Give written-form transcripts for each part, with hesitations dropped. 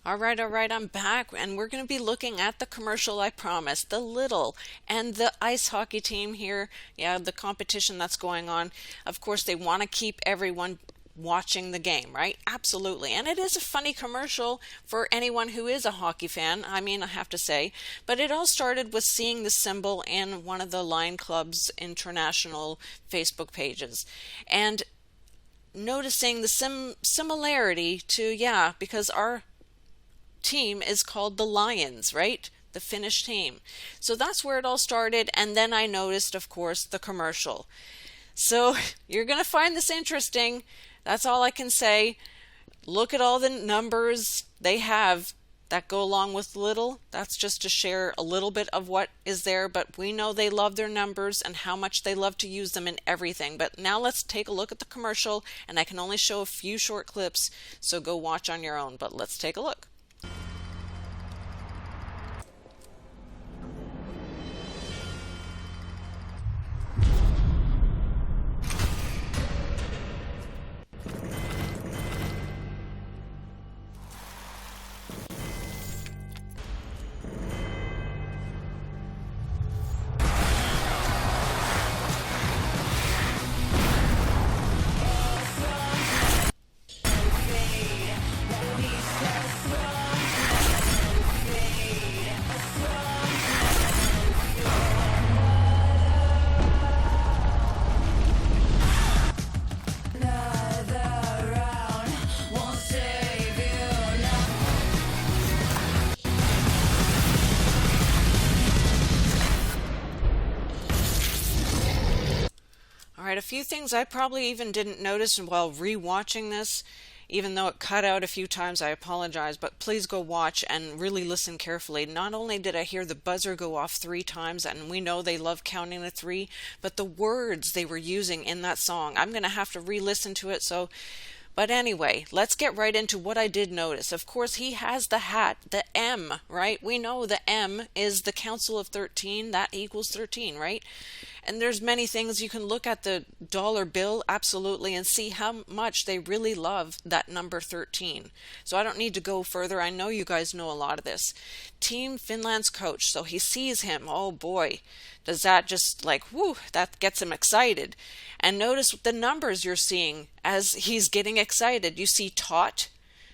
All right, I'm back, and we're going to be looking at the commercial I promised, the Lidl, and the ice hockey team here. Yeah, the competition that's going on. Of course, they want to keep everyone watching the game, right? Absolutely. And it is a funny commercial for anyone who is a hockey fan, I mean, I have to say. But it all started with seeing the symbol in one of the Lion Club's international Facebook pages. And noticing the similarity to, yeah, because our team is called the Lions, right? The Finnish team. So that's where it all started. And then I noticed, of course, the commercial. So you're going to find this interesting. That's all I can say. Look at all the numbers they have that go along with Lidl. That's just to share a little bit of what is there, but we know they love their numbers and how much they love to use them in everything. But now let's take a look at the commercial, and I can only show a few short clips, so go watch on your own, but let's take a look. All right, a few things I probably even didn't notice while rewatching this, even though it cut out a few times, I apologize, but please go watch and really listen carefully. Not only did I hear the buzzer go off 3 times, and we know they love counting to 3, but the words they were using in that song, I'm going to have to re-listen to it, but anyway, let's get right into what I did notice. Of course, he has the hat, the M, right? We know the M is the Council of 13, that equals 13, right? And there's many things you can look at the dollar bill, absolutely, and see how much they really love that number 13. So I don't need to go further. I know you guys know a lot of this. Team Finland's coach, so he sees him. Oh boy, does that just whoo, that gets him excited. And notice the numbers you're seeing as he's getting excited. You see tot.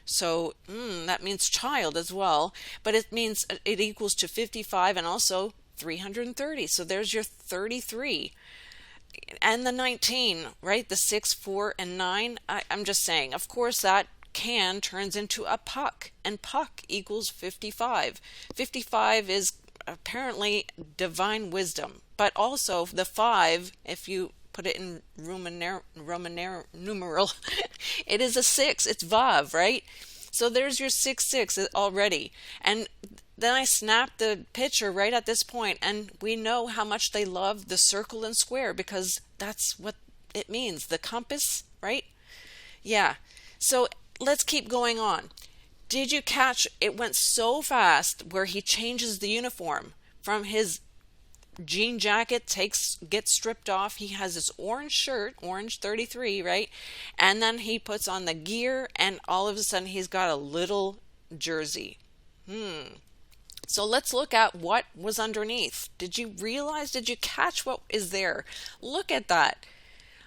So that means child as well, but it means it equals to 55 and also 330. So there's your 33. And the 19, right? The 6, 4, and 9. I'm just saying, of course, that can turns into a puck, and puck equals 55. 55 is apparently divine wisdom, but also the 5, if you put it in Roman numeral, it is a 6. It's Vav, right? So there's your 6 already. And then I snapped the picture right at this point, and we know how much they love the circle and square because that's what it means, the compass, right? Yeah. So let's keep going on. Did you catch it went so fast where he changes the uniform from his jean jacket, gets stripped off. He has his orange shirt, orange 33, right? And then he puts on the gear, and all of a sudden he's got a little jersey. So let's look at what was underneath. Did you catch what is there? Look at that.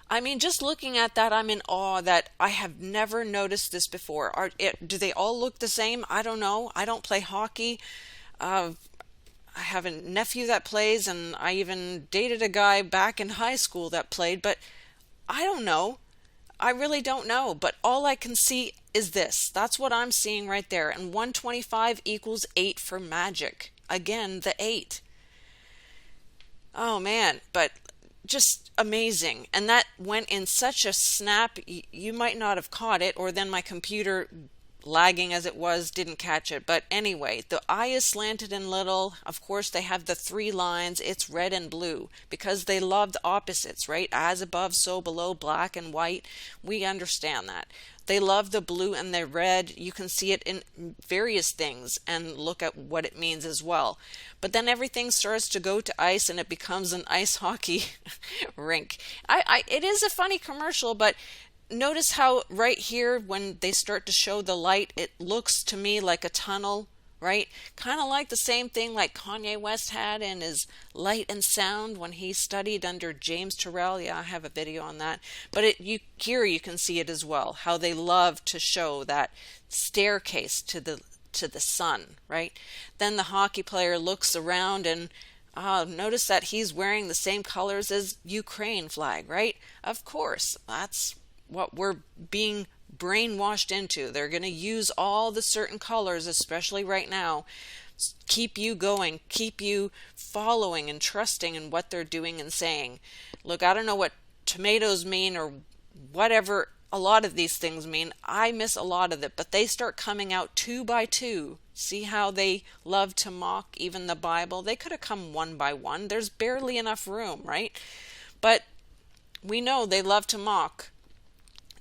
I mean, just looking at that, I'm in awe that I have never noticed this before. Do they all look the same? I don't know. I don't play hockey. I have a nephew that plays, and I even dated a guy back in high school that played, but I don't know. I really don't know, but all I can see is this. That's what I'm seeing right there, and 125 equals 8 for magic. Again, the 8. Oh man, but just amazing. And that went in such a snap, you might not have caught it, or then my computer, lagging as it was, didn't catch it. But anyway, the eye is slanted and little. Of course, they have the 3 lines. It's red and blue because they love the opposites, right? As above, so below, black and white. We understand that. They love the blue and the red. You can see it in various things and look at what it means as well. But then everything starts to go to ice and it becomes an ice hockey rink. It is a funny commercial, but notice how right here when they start to show the light, it looks to me like a tunnel, right? Kind of like the same thing like Kanye West had in his Light and Sound when he studied under James Turrell. Yeah, I have a video on that. But here you can see it as well, how they love to show that staircase to the sun, right? Then the hockey player looks around and notice that he's wearing the same colors as Ukraine flag, right? Of course, that's what we're being brainwashed into. They're going to use all the certain colors, especially right now, keep you going, keep you following and trusting in what they're doing and saying. Look, I don't know what tomatoes mean or whatever a lot of these things mean. I miss a lot of it, but they start coming out two by two. See how they love to mock even the Bible? They could have come one by one. There's barely enough room, right? But we know they love to mock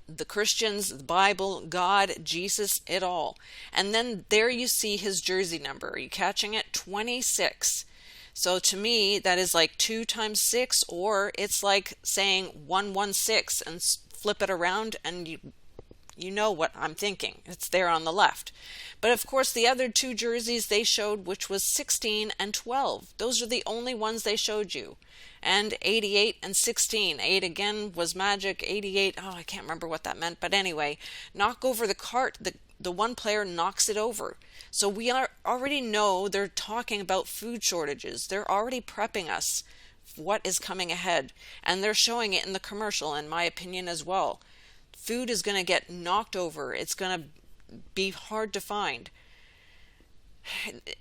the Christians, the Bible, God, Jesus, it all. And then there you see his jersey number. Are you catching it? 26. So to me, that is like 2 times 6, or it's like saying 116 and flip it around, and you know what I'm thinking. It's there on the left. But of course, the other 2 jerseys they showed, which was 16 and 12. Those are the only ones they showed you. And 88 and 16. 8 again was magic. 88, oh, I can't remember what that meant. But anyway, knock over the cart. The one player knocks it over. So we already know they're talking about food shortages. They're already prepping us for what is coming ahead. And they're showing it in the commercial, in my opinion, as well. Food is going to get knocked over. It's going to be hard to find.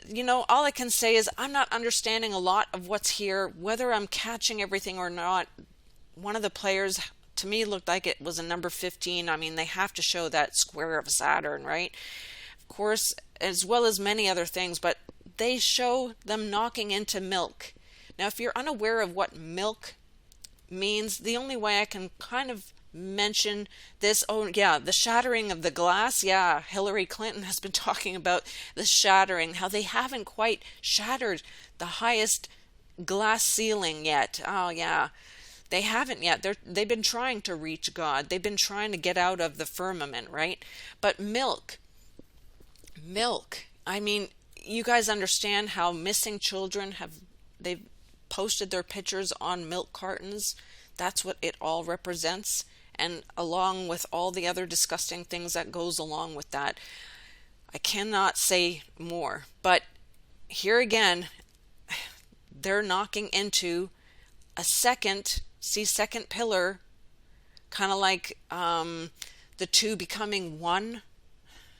You know, all I can say is I'm not understanding a lot of what's here, whether I'm catching everything or not. One of the players, to me, looked like it was a number 15. I mean, they have to show that square of Saturn, right? Of course, as well as many other things, but they show them knocking into milk. Now, if you're unaware of what milk means, the only way I can kind of mention this, oh yeah, the shattering of the glass. Yeah, Hillary Clinton has been talking about the shattering, how they haven't quite shattered the highest glass ceiling yet. Oh yeah, they haven't yet. They've been trying to reach God. They've been trying to get out of the firmament, right? But milk, I mean, you guys understand how missing children they've posted their pictures on milk cartons. That's what it all represents. And along with all the other disgusting things that goes along with that, I cannot say more. But here again, they're knocking into a second pillar, kind of like the 2 becoming 1.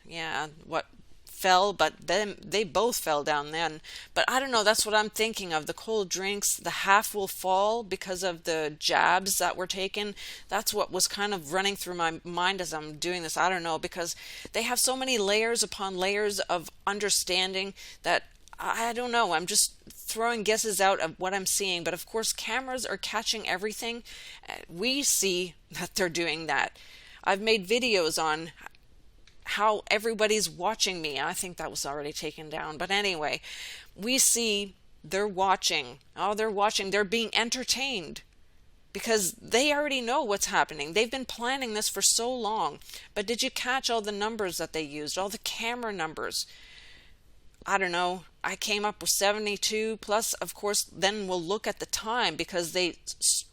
Yeah, what fell, but then they both fell down then. But I don't know, that's what I'm thinking of. The cold drinks, the half will fall because of the jabs that were taken. That's what was kind of running through my mind as I'm doing this. I don't know, because they have so many layers upon layers of understanding that I don't know. I'm just throwing guesses out of what I'm seeing. But of course, cameras are catching everything. We see that they're doing that. I've made videos on how everybody's watching me. I think that was already taken down. But anyway, we see they're watching. Oh, they're watching. They're being entertained because they already know what's happening. They've been planning this for so long. But did you catch all the numbers that they used? All the camera numbers? I don't know. I came up with 72 plus, of course, then we'll look at the time because they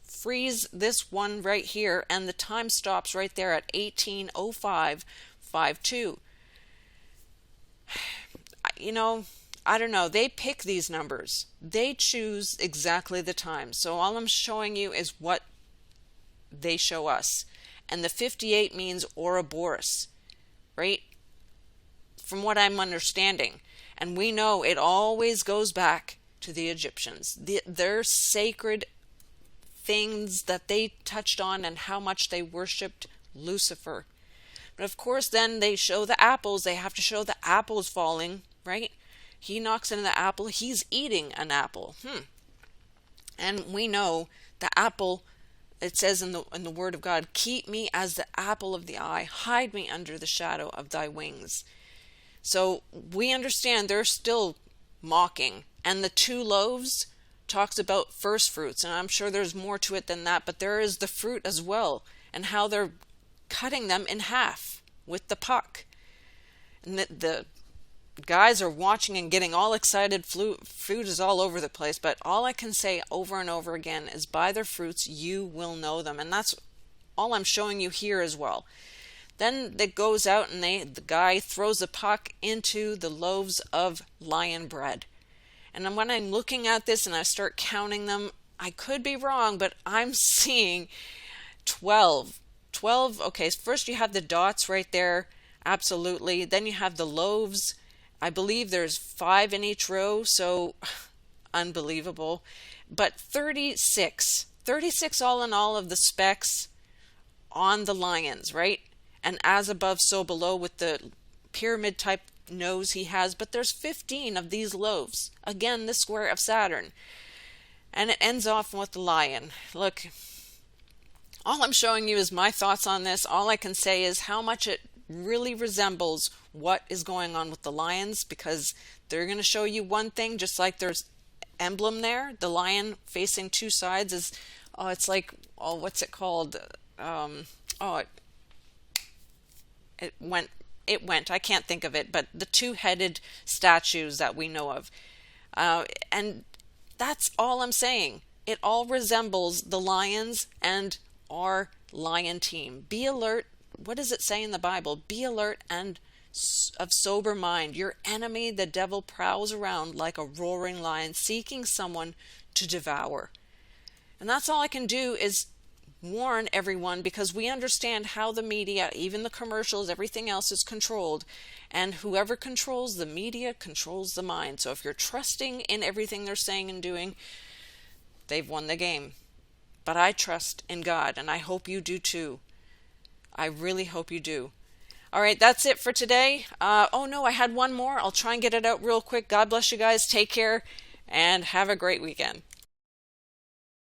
freeze this one right here and the time stops right there at 18:05:52. You know, I don't know. They pick these numbers. They choose exactly the time. So all I'm showing you is what they show us. And the 58 means Ouroboros, right? From what I'm understanding. And we know it always goes back to the Egyptians. Their sacred things that they touched on and how much they worshipped Lucifer. But of course, then they show the apples. They have to show the apples falling, right? He knocks into the apple. He's eating an apple. And we know the apple, it says in the Word of God, keep me as the apple of the eye. Hide me under the shadow of thy wings. So we understand they're still mocking. And the 2 loaves talks about first fruits. And I'm sure there's more to it than that. But there is the fruit as well. And how they're cutting them in half with the puck. And the guys are watching and getting all excited. Food is all over the place, but all I can say over and over again is by their fruits you will know them. And that's all I'm showing you here as well. Then it goes out and the guy throws a puck into the loaves of lion bread. And when I'm looking at this and I start counting them, I could be wrong, but I'm seeing 12. 12, okay, first you have the dots right there, absolutely. Then you have the loaves. I believe there's 5 in each row, so unbelievable. But 36 all in all of the specks on the lions, right? And as above, so below with the pyramid type nose he has. But there's 15 of these loaves. Again, the square of Saturn. And it ends off with the lion. Look, all I'm showing you is my thoughts on this. All I can say is how much it really resembles what is going on with the lions, because they're going to show you one thing, just like there's emblem there. The lion facing two sides is, it's like, what's it called? It went. I can't think of it, but the two-headed statues that we know of. And that's all I'm saying. It all resembles the lions and our lion team. Be alert. What does it say in the Bible? Be alert and of sober mind. Your enemy, the devil, prowls around like a roaring lion, seeking someone to devour. And that's all I can do is warn everyone, because we understand how the media, even the commercials, everything else is controlled, and whoever controls the media controls the mind. So if you're trusting in everything they're saying and doing, they've won the game. But I trust in God, and I hope you do too. I really hope you do. All right, that's it for today. Oh no, I had one more. I'll try and get it out real quick. God bless you guys. Take care and have a great weekend.